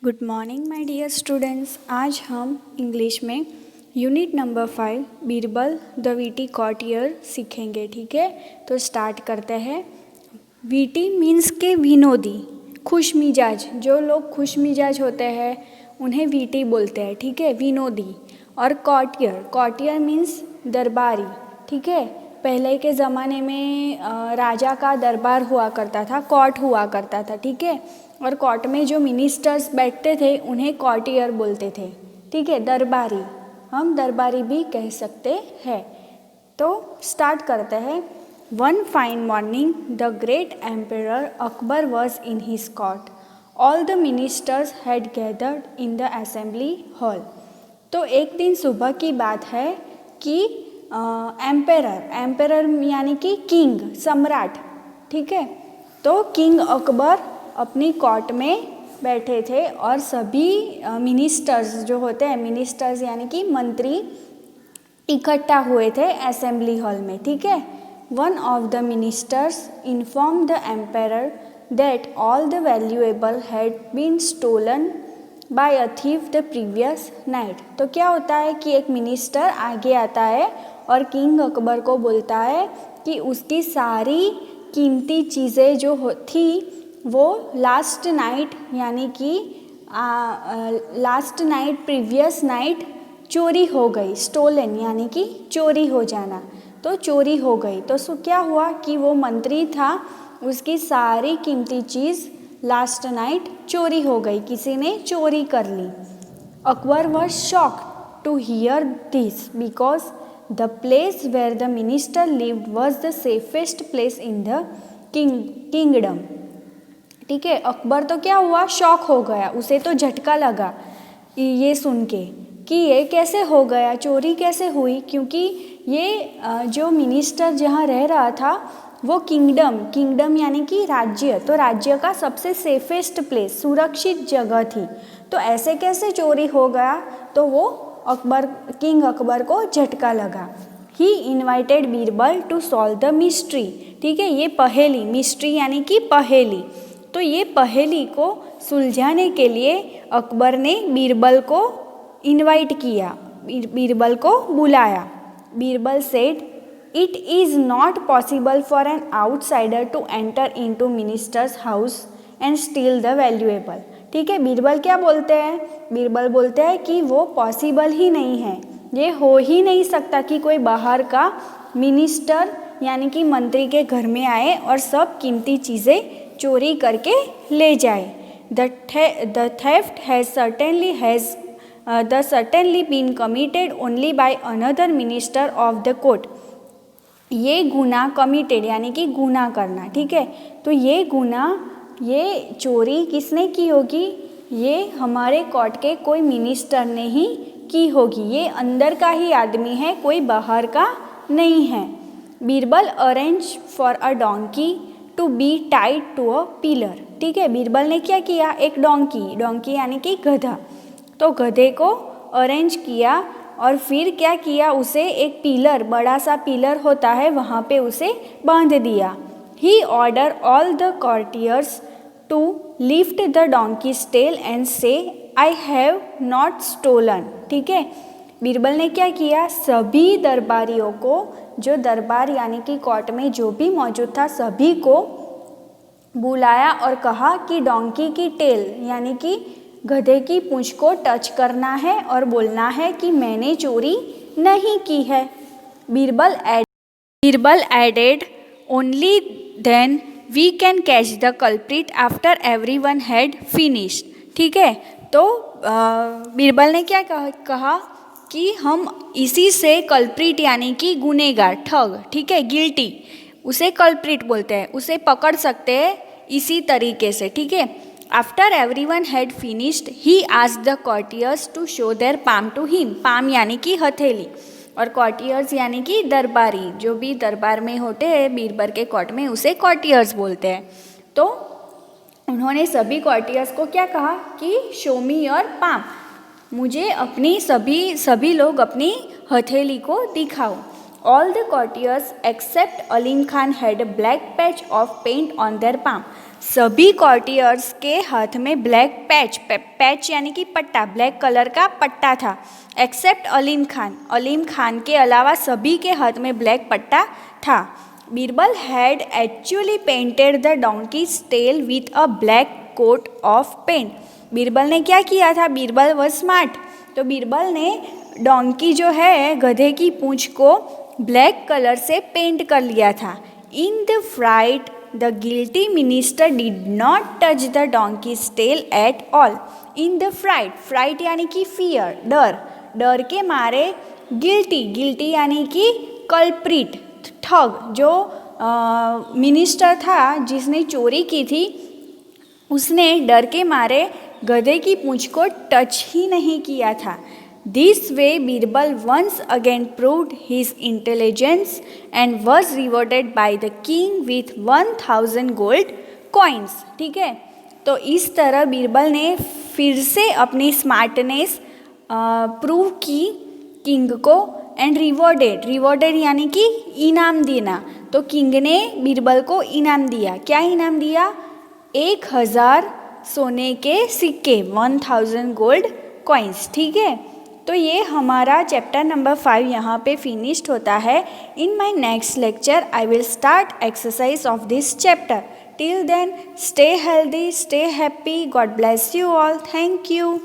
Good morning my dear students. आज हम English में unit number 5 Birbal the witty courtier सीखेंगे। ठीक है, तो स्टार्ट करते हैं। वीटी मीन्स के विनोदी, खुश मिजाज। जो लोग खुश मिजाज होते हैं उन्हें वीटी बोलते हैं। ठीक है, विनोदी। और कॉटियर, कॉटियर मीन्स दरबारी। ठीक है, पहले के ज़माने में राजा का दरबार हुआ करता था, कोर्ट हुआ करता था। ठीक है, और कोर्ट में जो मिनिस्टर्स बैठते थे उन्हें कॉटियर बोलते थे। ठीक है, दरबारी, हम दरबारी भी कह सकते हैं। तो स्टार्ट करते हैं। One fine morning the great emperor Akbar was in his court. All the ministers had gathered in the assembly hall. तो एक दिन सुबह की बात है कि एम्परर यानी कि किंग, सम्राट। ठीक है, तो किंग अकबर अपनी कोर्ट में बैठे थे और सभी मिनिस्टर्स जो होते हैं, मिनिस्टर्स यानी कि मंत्री, इकट्ठा हुए थे असेंबली हॉल में। ठीक है, one of the ministers inform the emperor that all the valuable had been stolen by a thief the previous night. तो क्या होता है कि एक मिनिस्टर आगे आता है और किंग अकबर को बोलता है कि उसकी सारी कीमती चीज़ें जो थी वो लास्ट नाइट यानी कि लास्ट नाइट, प्रीवियस नाइट चोरी हो गई। स्टोलन यानी कि चोरी हो जाना, तो चोरी हो गई। तो क्या हुआ कि वो मंत्री था, उसकी सारी कीमती चीज़ लास्ट नाइट चोरी हो गई, किसी ने चोरी कर ली। Akbar was shocked to hear this because the place where the minister lived was the safest place in the kingdom. ठीक है, अकबर तो क्या हुआ, शॉक हो गया, उसे तो झटका लगा ये सुन के कि ये कैसे हो गया, चोरी कैसे हुई। क्योंकि ये जो मिनिस्टर जहाँ रह रहा था वो किंगडम यानी कि राज्य, तो राज्य का सबसे सेफेस्ट प्लेस, सुरक्षित जगह थी। तो ऐसे कैसे चोरी हो गया, तो वो किंग अकबर को झटका लगा। He invited Birbal to solve the mystery. ठीक है, ये पहेली, मिस्ट्री यानी कि पहेली। तो ये पहेली को सुलझाने के लिए अकबर ने बीरबल को इनवाइट किया, बीरबल को बुलाया। Birbal said, it is not possible for an outsider to enter into ministers house and steal the valuable. ठीक है, बीरबल क्या बोलते हैं, बीरबल बोलते हैं कि वो पॉसिबल ही नहीं है, ये हो ही नहीं सकता कि कोई बाहर का मिनिस्टर यानी कि मंत्री के घर में आए और सब कीमती चीज़ें चोरी करके ले जाए। The theft has certainly been committed only by another minister of the court। ये गुनाह कमिटेड यानी कि गुनाह करना। ठीक है, तो ये गुनाह, ये चोरी किसने की होगी, ये हमारे कोर्ट के कोई मिनिस्टर ने ही की होगी। ये अंदर का ही आदमी है, कोई बाहर का नहीं है। Birbal arrange for a donkey to be tied to a pillar. ठीक है, बीरबल ने क्या किया, एक डोंकी यानी कि गधा, तो गधे को अरेंज किया और फिर क्या किया, उसे एक पिलर, बड़ा सा पिलर होता है, वहाँ पे उसे बांध दिया। He order all the courtiers to lift the donkey's tail and say I have not stolen. ठीक है, बीरबल ने क्या किया, सभी दरबारियों को, जो दरबार यानी कि कोर्ट में जो भी मौजूद था, सभी को बुलाया और कहा कि डोंकी की टेल यानी कि गधे की पूंछ को टच करना है और बोलना है कि मैंने चोरी नहीं की है। Birbal added, only then we can catch the culprit after everyone had finished. ठीक है, तो बीरबल ने क्या कहा कि हम इसी से कल्प्रिट यानी कि गुनेगार, ठग, ठीक है, गिल्टी, उसे कल्प्रिट बोलते हैं, उसे पकड़ सकते हैं इसी तरीके से। ठीक है, after everyone had finished he asked the courtiers to show their palm to him. Palm यानी कि हथेली, और कॉर्टियर्स यानी कि दरबारी, जो भी दरबार में होते हैं बीरबल के कोर्ट में, उसे कॉर्टियर्स बोलते हैं। तो उन्होंने सभी कॉर्टियर्स को क्या कहा कि शो मी योर पाम, मुझे अपनी सभी लोग अपनी हथेली को दिखाओ। All the courtiers except Aleem Khan had a black patch of paint on their palm. सभी कॉर्टियर्स के हाथ में ब्लैक पैच यानी कि पट्टा, ब्लैक कलर का पट्टा था, एक्सेप्ट अलीम खान के अलावा सभी के हाथ में ब्लैक पट्टा था। Birbal had actually painted the donkey's tail with a black coat of paint. Birbal ने क्या किया था? बीरबल वॉज स्मार्ट, तो बीरबल ने डोंकी जो है गधे की पूंछ को ब्लैक कलर से पेंट कर लिया था। In the fright the guilty minister did not touch the donkey's tail at all. In the fright यानी कि फियर, डर के मारे गिल्टी यानी कि कल्प्रिट, ठग, जो मिनिस्टर था जिसने चोरी की थी, उसने डर के मारे गधे की पूंछ को टच ही नहीं किया था। This way Birbal once again proved his intelligence and was rewarded by the king with 1000 gold coins. ठीक है, तो इस तरह बीरबल ने फिर से अपनी स्मार्टनेस प्रूव की किंग को, एंड रिवॉर्डेड यानी कि इनाम देना। तो किंग ने बीरबल को इनाम दिया। क्या इनाम दिया? 1000 सोने के सिक्के, 1000 गोल्ड कॉइन्स। ठीक है, तो ये हमारा चैप्टर नंबर 5 यहाँ पे फिनिश्ड होता है। In my next lecture I will start exercise of this chapter. Till then stay healthy, stay happy, God bless you all, thank you.